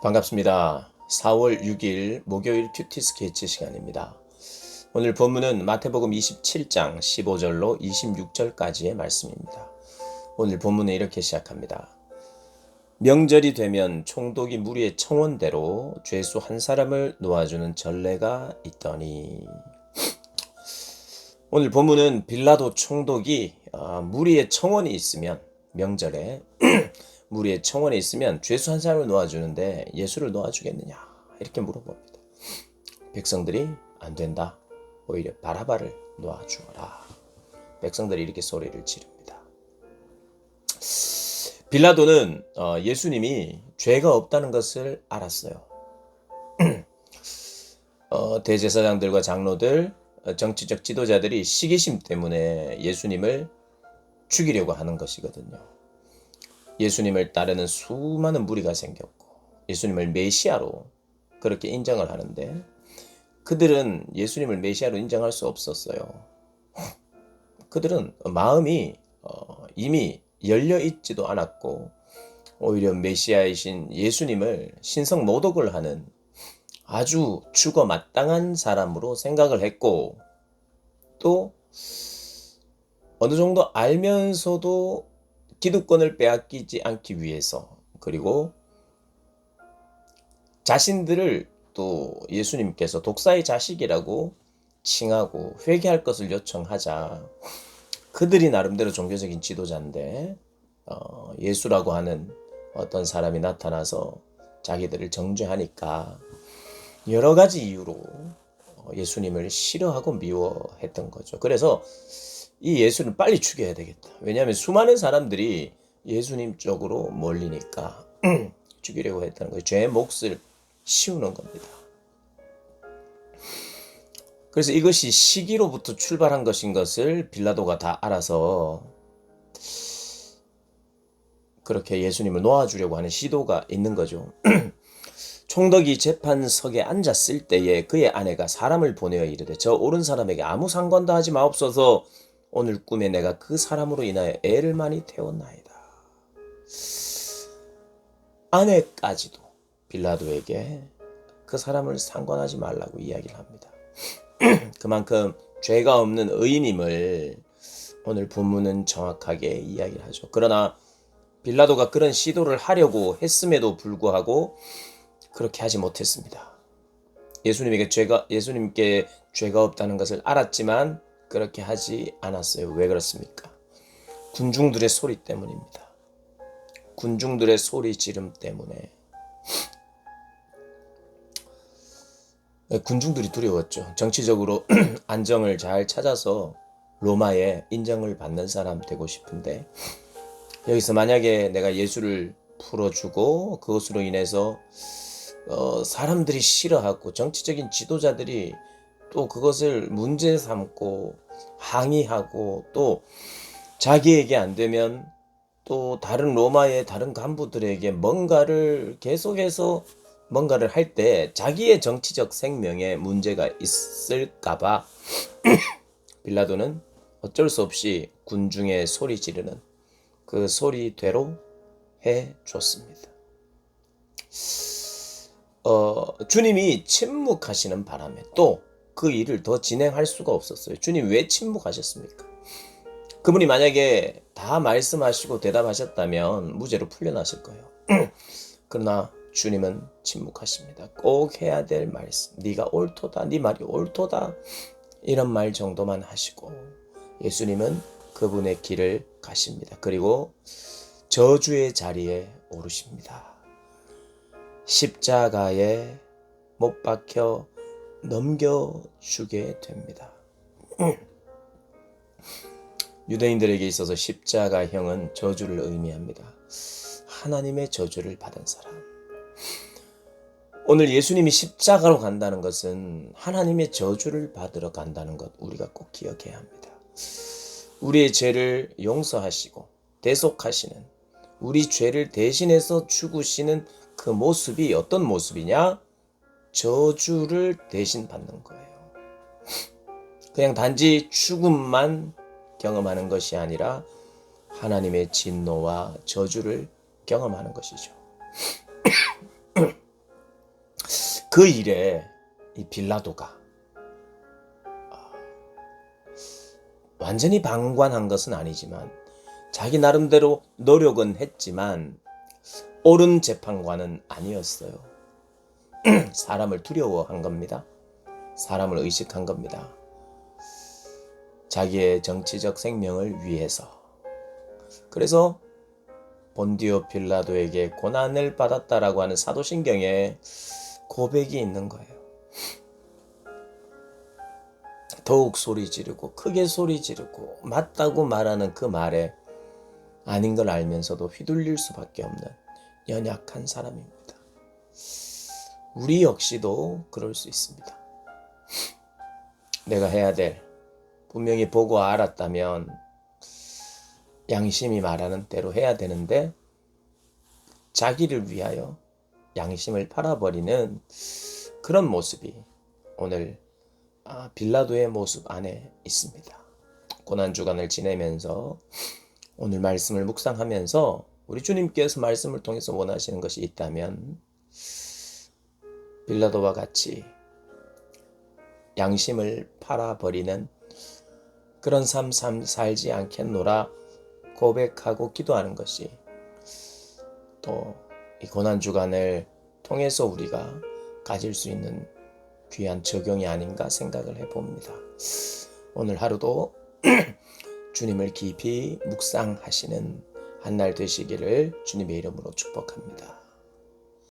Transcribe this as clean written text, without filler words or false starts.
반갑습니다. 4월 6일 목요일 큐티 스케치 시간입니다. 오늘 본문은 마태복음 27장 15절로 26절까지의 말씀입니다. 오늘 본문은 이렇게 시작합니다. 명절이 되면 총독이 무리의 청원대로 죄수 한 사람을 놓아주는 전례가 있더니. 오늘 본문은 빌라도 총독이 무리의 청원이 있으면, 명절에 무리의 청원에 있으면 죄수 한 사람을 놓아주는데 예수를 놓아주겠느냐 이렇게 물어봅니다. 백성들이 안 된다. 오히려 바라바를 놓아주어라. 백성들이 이렇게 소리를 지릅니다. 빌라도는 예수님이 죄가 없다는 것을 알았어요. 대제사장들과 장로들, 정치적 지도자들이 시기심 때문에 예수님을 죽이려고 하는 것이거든요. 예수님을 따르는 수많은 무리가 생겼고 예수님을 메시아로 그렇게 인정을 하는데 그들은 예수님을 메시아로 인정할 수 없었어요. 그들은 마음이 이미 열려 있지도 않았고 오히려 메시아이신 예수님을 신성 모독을 하는 아주 죽어 마땅한 사람으로 생각을 했고, 또 어느 정도 알면서도 기득권을 빼앗기지 않기 위해서, 그리고 자신들을 또 예수님께서 독사의 자식이라고 칭하고 회개할 것을 요청하자 그들이 나름대로 종교적인 지도자인데 예수라고 하는 어떤 사람이 나타나서 자기들을 정죄하니까 여러 가지 이유로 예수님을 싫어하고 미워했던 거죠. 그래서 이 예수는 빨리 죽여야 되겠다. 왜냐하면 수많은 사람들이 예수님 쪽으로 몰리니까 죽이려고 했다는 거예요. 죄의 몫을 씌우는 겁니다. 그래서 이것이 시기로부터 출발한 것인 것을 빌라도가 다 알아서 그렇게 예수님을 놓아주려고 하는 시도가 있는 거죠. 총독이 재판석에 앉았을 때에 그의 아내가 사람을 보내어 이르되 저 옳은 사람에게 아무 상관도 하지 마옵소서. 오늘 꿈에 내가 그 사람으로 인하여 애를 많이 태웠나이다. 아내까지도 빌라도에게 그 사람을 상관하지 말라고 이야기를 합니다. 그만큼 죄가 없는 의인임을 오늘 본문은 정확하게 이야기를 하죠. 그러나 빌라도가 그런 시도를 하려고 했음에도 불구하고 그렇게 하지 못했습니다. 예수님께 죄가 없다는 것을 알았지만 그렇게 하지 않았어요. 왜 그렇습니까? 군중들의 소리 때문입니다. 군중들의 소리 지름 때문에. 군중들이 두려웠죠. 정치적으로 안정을 잘 찾아서 로마에 인정을 받는 사람 되고 싶은데, 여기서 만약에 내가 예수를 풀어주고 그것으로 인해서 사람들이 싫어하고 정치적인 지도자들이 또 그것을 문제 삼고 항의하고 또 자기에게 안 되면 또 다른 로마의 다른 간부들에게 뭔가를 계속해서 뭔가를 할 때 자기의 정치적 생명에 문제가 있을까봐 빌라도는 어쩔 수 없이 군중의 소리 지르는 그 소리대로 해줬습니다. 주님이 침묵하시는 바람에 또 그 일을 더 진행할 수가 없었어요. 주님 왜 침묵하셨습니까? 그분이 만약에 다 말씀하시고 대답하셨다면 무죄로 풀려나실 거예요. 그러나 주님은 침묵하십니다. 꼭 해야 될 말씀, 네가 옳도다, 네 말이 옳도다, 이런 말 정도만 하시고 예수님은 그분의 길을 가십니다. 그리고 저주의 자리에 오르십니다. 십자가에 못 박혀 넘겨주게 됩니다. 유대인들에게 있어서 십자가형은 저주를 의미합니다. 하나님의 저주를 받은 사람. 오늘 예수님이 십자가로 간다는 것은 하나님의 저주를 받으러 간다는 것, 우리가 꼭 기억해야 합니다. 우리의 죄를 용서하시고 대속하시는, 우리 죄를 대신해서 죽으시는 그 모습이 어떤 모습이냐? 저주를 대신 받는 거예요. 그냥 단지 죽음만 경험하는 것이 아니라 하나님의 진노와 저주를 경험하는 것이죠. 그 일에 이 빌라도가 완전히 방관한 것은 아니지만 자기 나름대로 노력은 했지만 옳은 재판관은 아니었어요. 사람을 두려워한 겁니다. 사람을 의식한 겁니다. 자기의 정치적 생명을 위해서. 그래서 본디오 빌라도에게 고난을 받았다라고 하는 사도신경에 고백이 있는 거예요. 더욱 소리 지르고 크게 소리 지르고 맞다고 말하는 그 말에 아닌 걸 알면서도 휘둘릴 수밖에 없는 연약한 사람입니다. 우리 역시도 그럴 수 있습니다. 내가 해야 될, 분명히 보고 알았다면 양심이 말하는 대로 해야 되는데 자기를 위하여 양심을 팔아버리는 그런 모습이 오늘 빌라도의 모습 안에 있습니다. 고난주간을 지내면서 오늘 말씀을 묵상하면서 우리 주님께서 말씀을 통해서 원하시는 것이 있다면 빌라도와 같이 양심을 팔아버리는 그런 삶 살지 않겠노라 고백하고 기도하는 것이 또 이 고난주간을 통해서 우리가 가질 수 있는 귀한 적용이 아닌가 생각을 해봅니다. 오늘 하루도 주님을 깊이 묵상하시는 한 날 되시기를 주님의 이름으로 축복합니다.